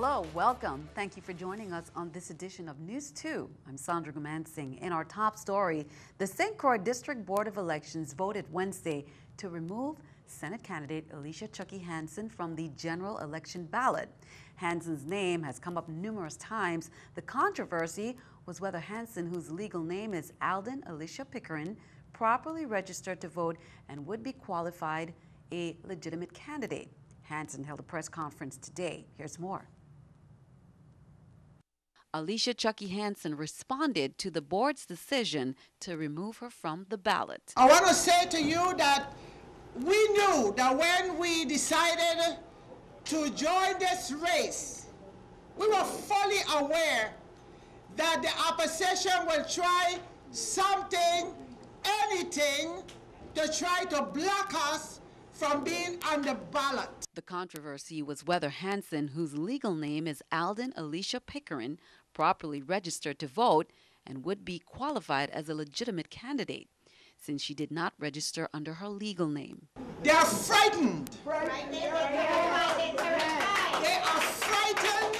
Hello, welcome. Thank you for joining us on this edition of News 2. I'm Sandra Gumansing. In our top story, the St. Croix District Board of Elections voted Wednesday to remove Senate candidate Alicia Chucky Hansen from the general election ballot. Hansen's name has come up numerous times. The controversy was whether Hansen, whose legal name is Alden Alicia Pickering, properly registered to vote and would be qualified a legitimate candidate. Hansen held a press conference today. Here's more. Alicia Chucky Hansen responded to the board's decision to remove her from the ballot. I want to say to you that we knew that when we decided to join this race, we were fully aware that the opposition will try something, anything, to try to block us from being on the ballot. The controversy was whether Hansen, whose legal name is Alden Alicia Pickering, properly registered to vote and would be qualified as a legitimate candidate, since she did not register under her legal name. They are frightened. They are frightened.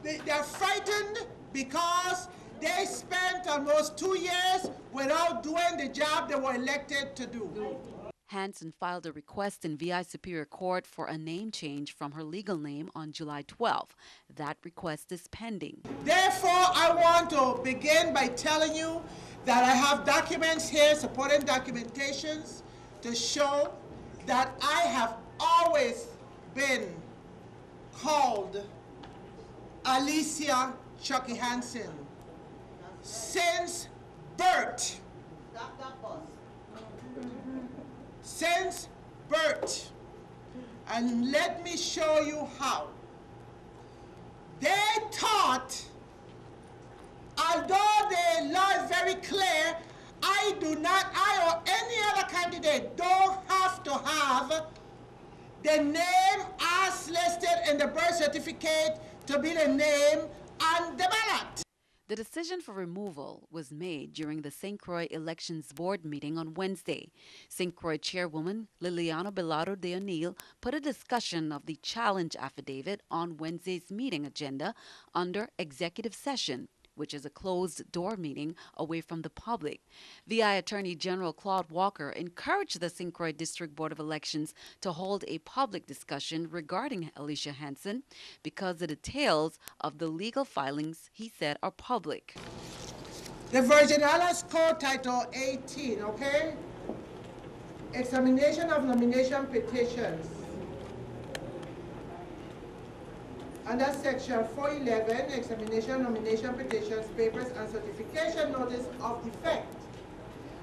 They are frightened because they spent almost 2 years without doing the job they were elected to do. Hansen filed a request in VI Superior Court for a name change from her legal name on July 12. That request is pending. Therefore, I want to begin by telling you that I have documents here, supporting documentations, to show that I have always been called Alicia Chucky Hansen since birth. Since birth. And let me show you how. They thought, although the law is very clear, I or any other candidate don't have to have the name as listed in the birth certificate to be the name on the ballot. The decision for removal was made during the St. Croix Elections Board meeting on Wednesday. St. Croix Chairwoman Liliana Belado de O'Neill put a discussion of the challenge affidavit on Wednesday's meeting agenda under executive session, which is a closed-door meeting away from the public. VI Attorney General Claude Walker encouraged the St. Croix District Board of Elections to hold a public discussion regarding Alicia Hansen because the details of the legal filings, he said, are public. The Virgin Islands Code Title 18, okay? Examination of nomination petitions. Under Section 411, examination, nomination petitions, papers, and certification notice of defect.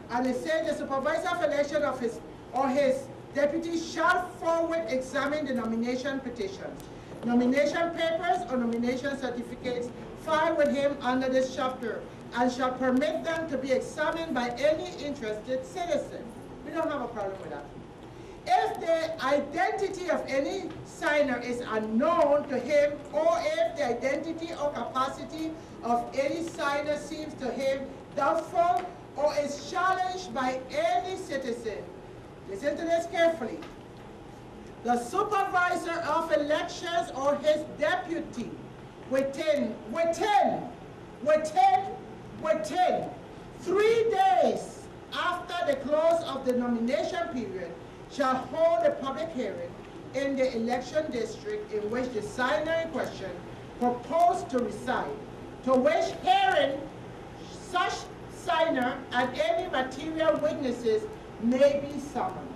And it says the supervisor of election of his or his deputy shall forward examine the nomination petitions, nomination papers, or nomination certificates filed with him under this chapter, and shall permit them to be examined by any interested citizen. We don't have a problem with that. If the identity of any signer is unknown to him, or if the identity or capacity of any signer seems to him doubtful or is challenged by any citizen, listen to this carefully, the supervisor of elections or his deputy within 3 days after the close of the nomination period shall hold a public hearing in the election district in which the signer in question proposed to reside, to which hearing such signer and any material witnesses may be summoned.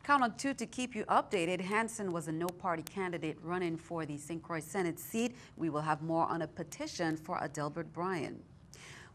Count on 2 to keep you updated. Hansen was a no-party candidate running for the St. Croix Senate seat. We will have more on a petition for Adelbert Bryan.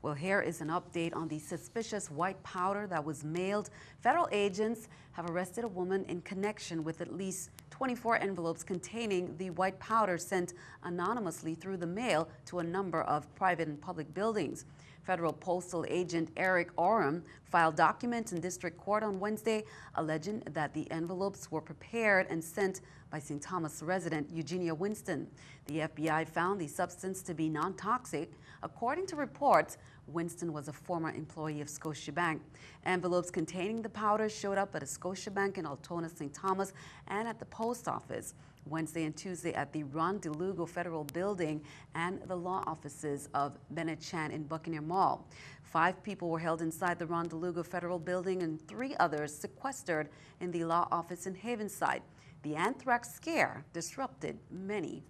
Well, here is an update on the suspicious white powder that was mailed. Federal agents have arrested a woman in connection with at least 24 envelopes containing the white powder sent anonymously through the mail to a number of private and public buildings. Federal Postal Agent Eric Oram filed documents in district court on Wednesday, alleging that the envelopes were prepared and sent by St. Thomas resident Eugenia Winston. The FBI found the substance to be non-toxic. According to reports, Winston was a former employee of Scotiabank. Envelopes containing the powder showed up at a Scotiabank in Altona, St. Thomas, and at the post office Wednesday and Tuesday at the Ron DeLugo Federal Building and the law offices of Bennett Chan in Buccaneer Mall. 5 people were held inside the Ron DeLugo Federal Building and 3 others sequestered in the law office in Havenside. The anthrax scare disrupted many.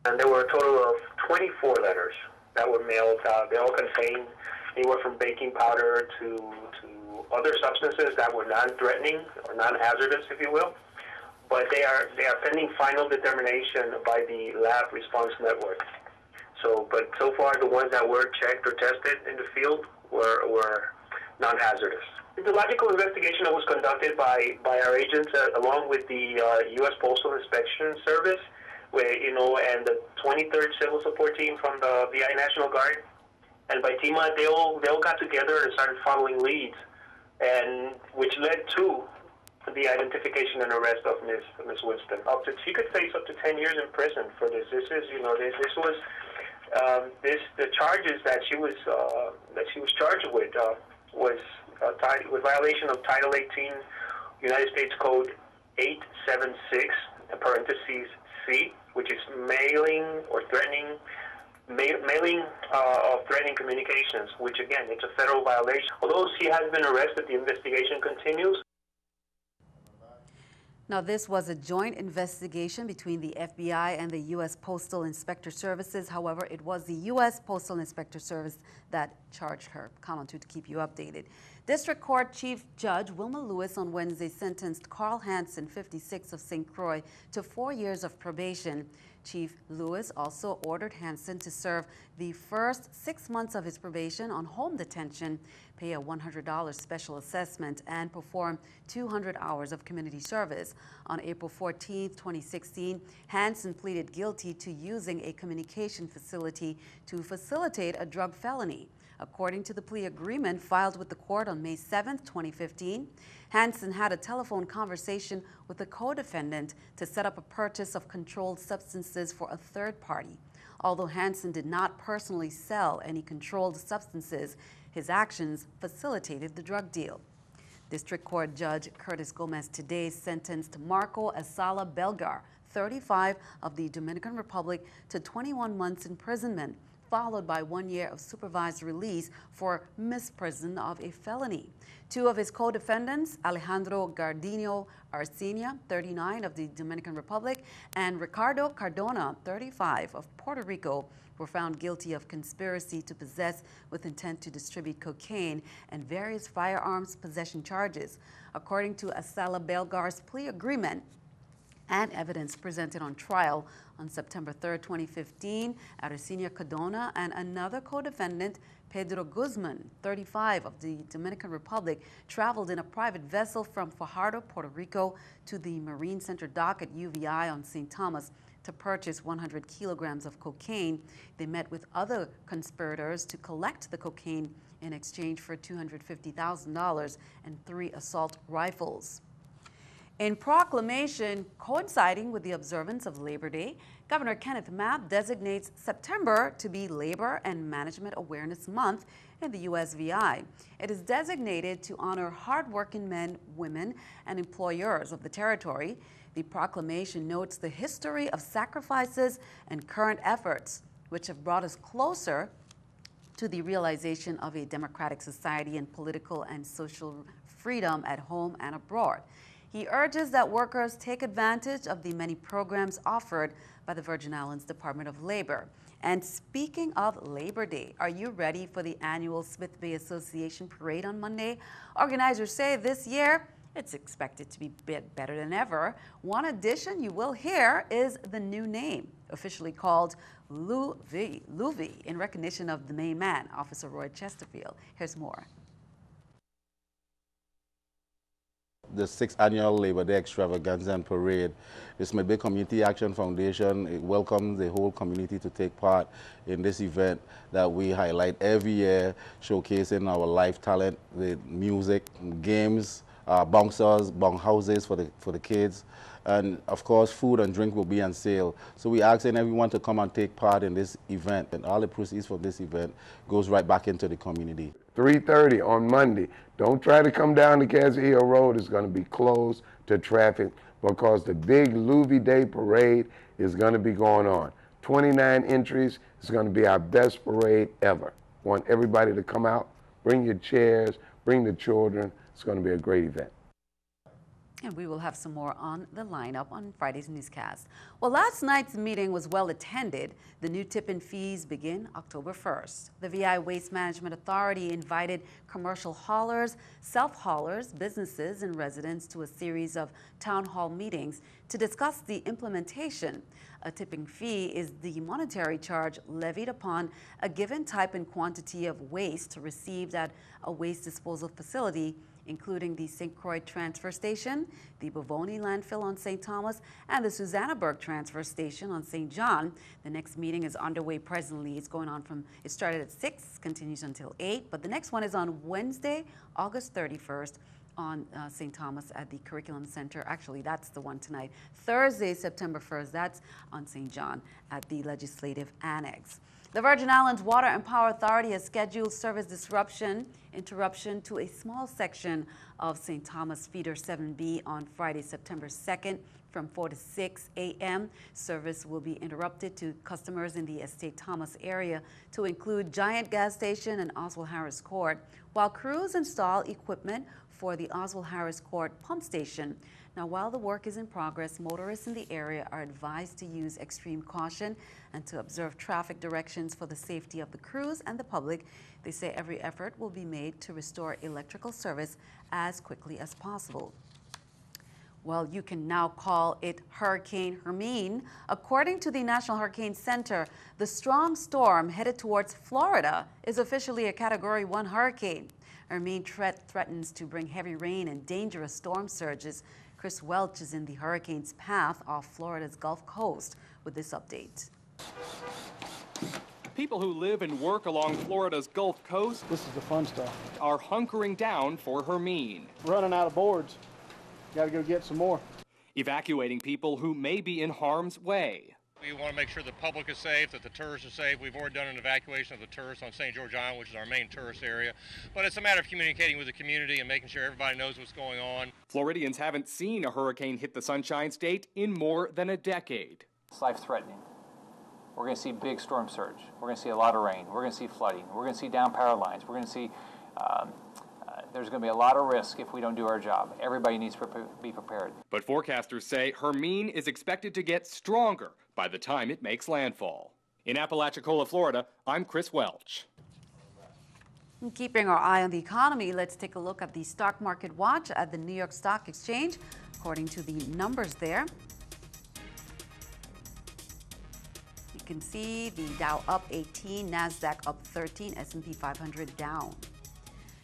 And there were a total of 24 letters that were mailed out. They all contained anywhere from baking powder to other substances that were non-threatening or non-hazardous, if you will. But they are pending final determination by the Lab Response Network. But so far, the ones that were checked or tested in the field were non-hazardous. The logical investigation that was conducted by our agents, along with the U.S. Postal Inspection Service, and the 23rd Civil Support Team from the VI National Guard, and by TIMA, they all got together and started following leads, and which led to the identification and arrest of Miss Winston. She could face up to 10 years in prison for this. This is, the charges that she was charged with was with violation of Title 18 United States Code 876 parentheses C, which is mailing or threatening. Mailing of threatening communications, which again, it's a federal violation. Although she has been arrested, the investigation continues. Now, this was a joint investigation between the FBI and the U.S. Postal Inspector Services. However, it was the U.S. Postal Inspector Service that charged her. Comment to keep you updated. District Court Chief Judge Wilma Lewis on Wednesday sentenced Carl Hansen, 56, of St. Croix, to 4 years of probation. Chief Lewis also ordered Hansen to serve the first 6 months of his probation on home detention, pay a $100 special assessment, and perform 200 hours of community service. On April 14, 2016, Hansen pleaded guilty to using a communication facility to facilitate a drug felony. According to the plea agreement filed with the court on May 7, 2015, Hansen had a telephone conversation with a co-defendant to set up a purchase of controlled substances for a third party. Although Hansen did not personally sell any controlled substances, his actions facilitated the drug deal. District Court Judge Curtis Gomez today sentenced Marco Asala Belgar, 35, of the Dominican Republic, to 21 months imprisonment, followed by 1 year of supervised release for misprision of a felony. 2 of his co-defendants, Alejandro Gardino Arcenia, 39, of the Dominican Republic, and Ricardo Cardona, 35, of Puerto Rico, were found guilty of conspiracy to possess with intent to distribute cocaine and various firearms possession charges. According to Asala Belgar's plea agreement and evidence presented on trial on September 3, 2015, Arcenia Cardona and another co-defendant, Pedro Guzman, 35, of the Dominican Republic, traveled in a private vessel from Fajardo, Puerto Rico, to the Marine Center dock at UVI on St. Thomas to purchase 100 kilograms of cocaine. They met with other conspirators to collect the cocaine in exchange for $250,000 and 3 assault rifles. In proclamation coinciding with the observance of Labor Day, Governor Kenneth Mapp designates September to be Labor and Management Awareness Month in the USVI. It is designated to honor hardworking men, women, and employers of the territory. The proclamation notes the history of sacrifices and current efforts, which have brought us closer to the realization of a democratic society and political and social freedom at home and abroad. He urges that workers take advantage of the many programs offered by the Virgin Islands Department of Labor. And speaking of Labor Day, are you ready for the annual Smith Bay Association Parade on Monday? Organizers say this year it's expected to be a bit better than ever. One addition you will hear is the new name, officially called Louvi, in recognition of the main man, Officer Roy Chesterfield. Here's more. The 6th annual Labor Day Extravaganza and Parade. The Smith Bay Community Action Foundation, it welcomes the whole community to take part in this event that we highlight every year, showcasing our live talent with music, games, bouncers, bunk houses for the kids. And of course, food and drink will be on sale. So we asking everyone to come and take part in this event, and all the proceeds from this event goes right back into the community. 3:30 on Monday. Don't try to come down the Castle Hill Road. It's going to be closed to traffic because the big Louis Day parade is going to be going on. 29 entries. It's going to be our best parade ever. Want everybody to come out, bring your chairs, bring the children. It's going to be a great event. And we will have some more on the lineup on Friday's newscast. Well, last night's meeting was well attended. The new tip-in fees begin October 1st. The VI Waste Management Authority invited commercial haulers, self-haulers, businesses, and residents to a series of town hall meetings to discuss the implementation. A tipping fee is the monetary charge levied upon a given type and quantity of waste received at a waste disposal facility, including the St. Croix Transfer Station, the Bavoni Landfill on St. Thomas, and the Susannaburg Transfer Station on St. John. The next meeting is underway presently. It started at 6, continues until 8, but the next one is on Wednesday, August 31st on St. Thomas at the Curriculum Center. Actually, that's the one tonight. Thursday, September 1st, that's on St. John at the Legislative Annex. The Virgin Islands Water and Power Authority has scheduled service interruption to a small section of St. Thomas Feeder 7B on Friday, September 2nd from 4 to 6 a.m. Service will be interrupted to customers in the Estate Thomas area to include Giant Gas Station and Oswald Harris Court, while crews install equipment for the Oswald Harris Court pump station. Now, while the work is in progress, motorists in the area are advised to use extreme caution and to observe traffic directions for the safety of the crews and the public. They say every effort will be made to restore electrical service as quickly as possible. Well, you can now call it Hurricane Hermine. According to the National Hurricane Center, the strong storm headed towards Florida is officially a Category 1 hurricane. Hermine threatens to bring heavy rain and dangerous storm surges. Chris Welch is in the hurricane's path off Florida's Gulf Coast with this update. People who live and work along Florida's Gulf Coast, this is the fun stuff, are hunkering down for Hermine. Running out of boards. Got to go get some more. Evacuating people who may be in harm's way. We want to make sure the public is safe, that the tourists are safe. We've already done an evacuation of the tourists on St. George Island, which is our main tourist area. But it's a matter of communicating with the community and making sure everybody knows what's going on. Floridians haven't seen a hurricane hit the Sunshine State in more than a decade. It's life-threatening. We're going to see big storm surge. We're going to see a lot of rain. We're going to see flooding. We're going to see down power lines. We're going to see there's going to be a lot of risk if we don't do our job. Everybody needs to be prepared. But forecasters say Hermine is expected to get stronger by the time it makes landfall. In Apalachicola, Florida, I'm Chris Welch. Keeping our eye on the economy, let's take a look at the stock market watch at the New York Stock Exchange. According to the numbers there, you can see the Dow up 18, NASDAQ up 13, S&P 500 down.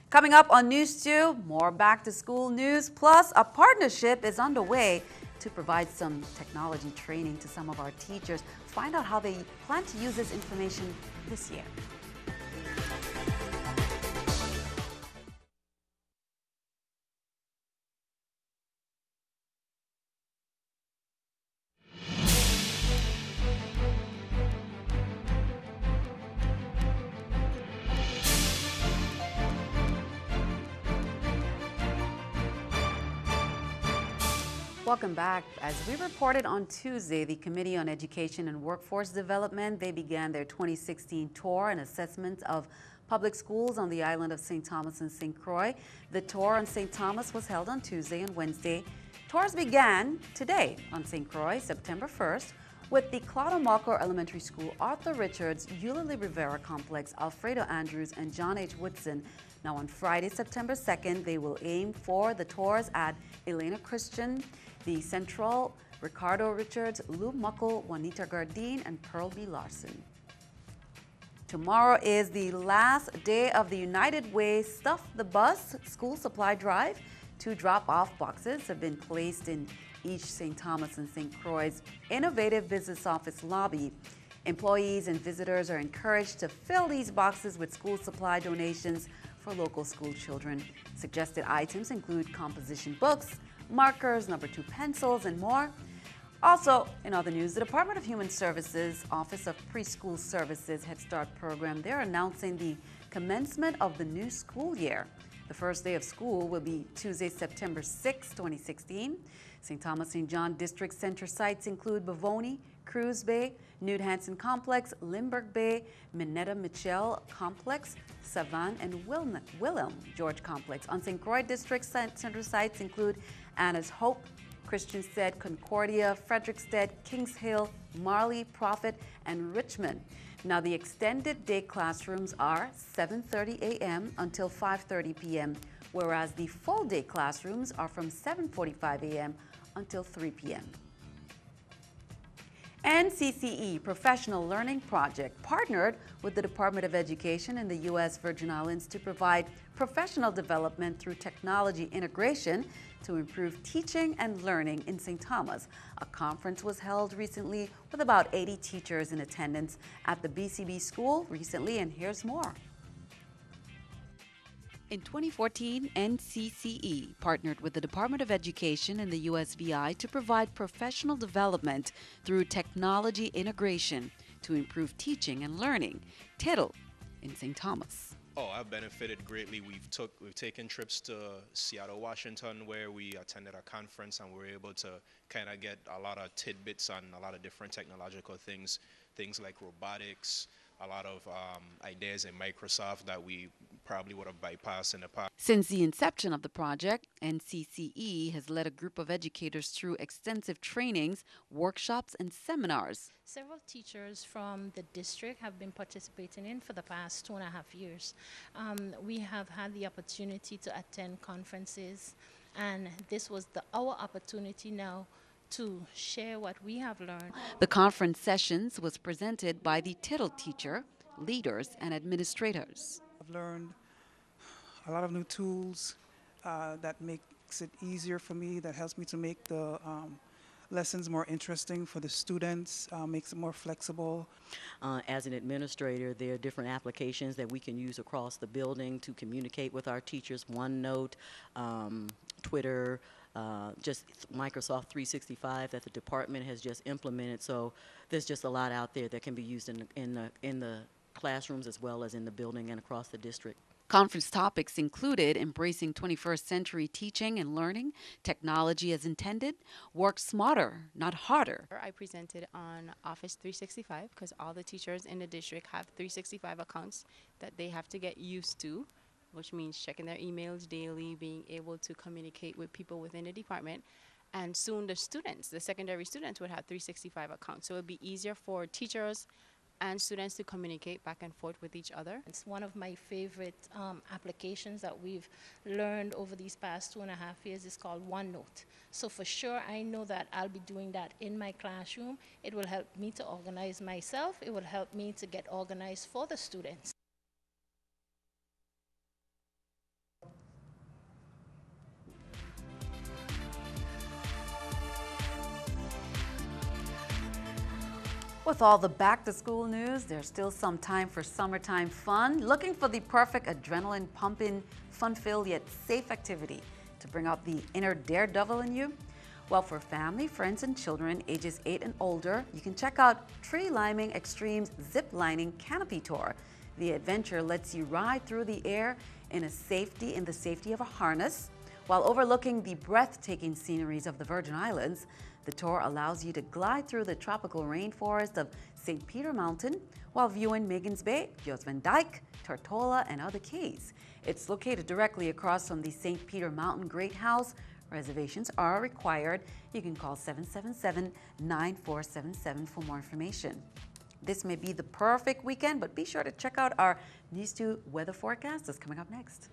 Coming up on NEWS2, more back-to-school news, plus a partnership is underway to provide some technology training to some of our teachers. Find out how they plan to use this information this year. Welcome back. As we reported on Tuesday, the Committee on Education and Workforce Development, they began their 2016 tour and assessment of public schools on the island of St. Thomas and St. Croix. The tour on St. Thomas was held on Tuesday and Wednesday. Tours began today on St. Croix, September 1st, with the Claudio Marco Elementary School, Arthur Richards, Eulalie Rivera Complex, Alfredo Andrews, and John H. Woodson. Now on Friday, September 2nd, they will aim for the tours at Elena Christian, the Central, Ricardo Richards, Lou Muckle, Juanita Gardine, and Pearl B. Larson. Tomorrow is the last day of the United Way Stuff the Bus school supply drive. 2 drop-off boxes have been placed in each St. Thomas and St. Croix's innovative business office lobby. Employees and visitors are encouraged to fill these boxes with school supply donations for local school children. Suggested items include composition books, markers, number 2 pencils, and more. Also, in other news, the Department of Human Services Office of Preschool Services Head Start program, they're announcing the commencement of the new school year. The first day of school will be Tuesday, September 6, 2016. St. Thomas St. John District Center sites include Bavoni, Cruz Bay, Nude Hansen Complex, Lindbergh Bay, Minetta Mitchell Complex, Savang, and Willem George Complex. On St. Croix District Center sites include Anna's Hope, Christiansted, Concordia, Frederickstead, Kings Hill, Marley, Prophet, and Richmond. Now, the extended day classrooms are 7:30 a.m. until 5:30 p.m., whereas the full day classrooms are from 7:45 a.m. until 3 p.m. NCCE Professional Learning Project partnered with the Department of Education in the U.S. Virgin Islands to provide professional development through technology integration to improve teaching and learning in St. Thomas. A conference was held recently with about 80 teachers in attendance at the BCB school recently, and here's more. In 2014, NCCE partnered with the Department of Education and the USVI to provide professional development through technology integration to improve teaching and learning. Tittle in St. Thomas. Oh, I've benefited greatly. We've taken trips to Seattle, Washington, where we attended a conference and we were able to kind of get a lot of tidbits on a lot of different technological things like robotics, a lot of ideas in Microsoft that we probably would have bypassed in the past. Since the inception of the project, NCCE has led a group of educators through extensive trainings, workshops, and seminars. Several teachers from the district have been participating in for the past 2.5 years. We have had the opportunity to attend conferences, and this was our opportunity now to share what we have learned. The conference sessions was presented by the Tittle teacher, leaders, and administrators. I've learned a lot of new tools that makes it easier for me, that helps me to make the lessons more interesting for the students, makes it more flexible. As an administrator, there are different applications that we can use across the building to communicate with our teachers. OneNote, Twitter, just Microsoft 365 that the department has just implemented. So there's just a lot out there that can be used in the classrooms as well as in the building and across the district. Conference topics included embracing 21st century teaching and learning, technology as intended, work smarter, not harder. I presented on Office 365 because all the teachers in the district have 365 accounts that they have to get used to, which means checking their emails daily, being able to communicate with people within the department. And soon the students, the secondary students, would have 365 accounts. So it would be easier for teachers and students to communicate back and forth with each other. It's one of my favorite applications that we've learned over these past 2.5 years. It's called OneNote. So for sure, I know that I'll be doing that in my classroom. It will help me to organize myself. It will help me to get organized for the students. With all the back-to-school news, there's still some time for summertime fun. Looking for the perfect adrenaline-pumping, fun-filled yet safe activity to bring out the inner daredevil in you? Well, for family, friends, and children ages 8 and older, you can check out Tree Climbing Extreme's Zip Lining Canopy Tour. The adventure lets you ride through the air in the safety of a harness. While overlooking the breathtaking sceneries of the Virgin Islands, the tour allows you to glide through the tropical rainforest of St. Peter Mountain while viewing Magens Bay, Jos Van Dyke, Tortola, and other cays. It's located directly across from the St. Peter Mountain Great House. Reservations are required. You can call 777-9477 for more information. This may be the perfect weekend, but be sure to check out our NEWS2 weather forecast that's coming up next.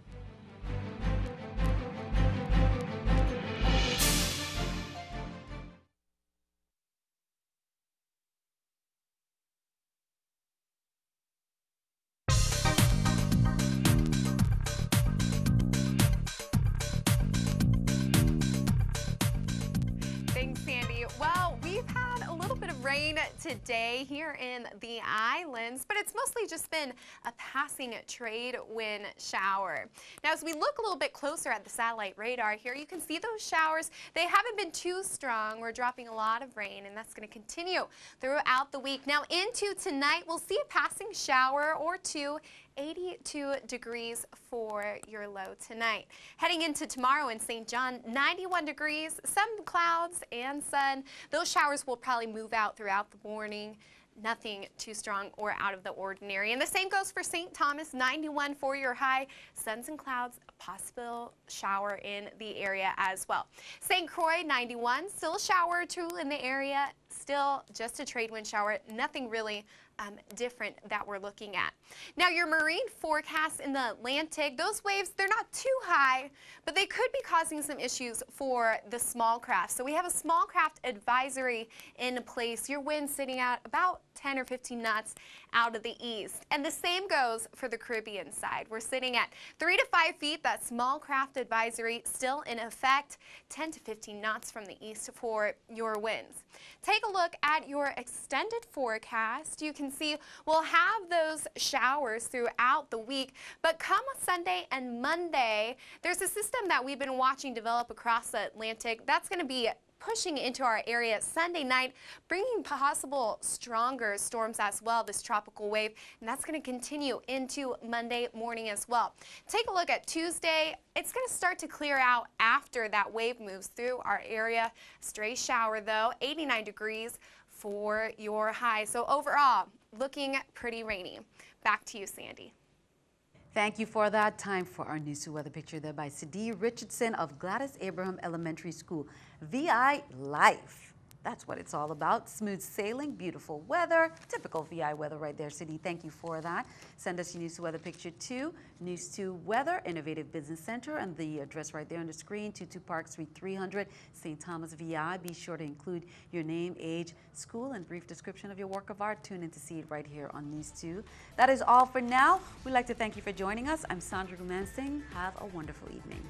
Thanks, Sandy. Well, we've had a little bit of of rain today here in the islands, but it's mostly just been a passing trade wind shower. Now, as we look a little bit closer at the satellite radar here, you can see those showers. They haven't been too strong. We're dropping a lot of rain, and that's going to continue throughout the week. Now, into tonight, we'll see a passing shower or two. 82 degrees for your low tonight. Heading into tomorrow in St. John, 91 degrees, some clouds and sun. Those showers will probably move out throughout the morning. Nothing too strong or out of the ordinary. And the same goes for St. Thomas, 91 for your high. Suns and clouds, a possible shower in the area as well. St. Croix, 91, still a shower or two in the area. Still just a trade wind shower, nothing really different that we're looking at. Now, your marine forecast in the Atlantic, those waves, they're not too high, but they could be causing some issues for the small craft. So we have a small craft advisory in place. Your wind sitting at about 10 or 15 knots out of the east. And the same goes for the Caribbean side. We're sitting at 3 to 5 feet. That small craft advisory still in effect, 10 to 15 knots from the east for your winds. Take a look at your extended forecast. You can see we'll have those showers throughout the week, but come Sunday and Monday, there's a system that we've been watching develop across the Atlantic that's going to be pushing into our area Sunday night, bringing possible stronger storms as well, this tropical wave, and that's going to continue into Monday morning as well. Take a look at Tuesday. It's going to start to clear out after that wave moves through our area. Stray shower though, 89 degrees for your high. So overall, looking pretty rainy. Back to you, Sandy. Thank you for that. Time for our News 2 weather picture there by Sadie Richardson of Gladys Abraham Elementary School. VI Life. That's what it's all about. Smooth sailing, beautiful weather, typical VI weather right there, Sadie. Thank you for that. Send us your News 2 weather picture to News 2 Weather, Innovative Business Center, and the address right there on the screen, 22 Park Street 300, St. Thomas, VI. Be sure to include your name, age, school, and brief description of your work of art. Tune in to see it right here on News 2. That is all for now. We'd like to thank you for joining us. I'm Sandra Gumansing. Have a wonderful evening.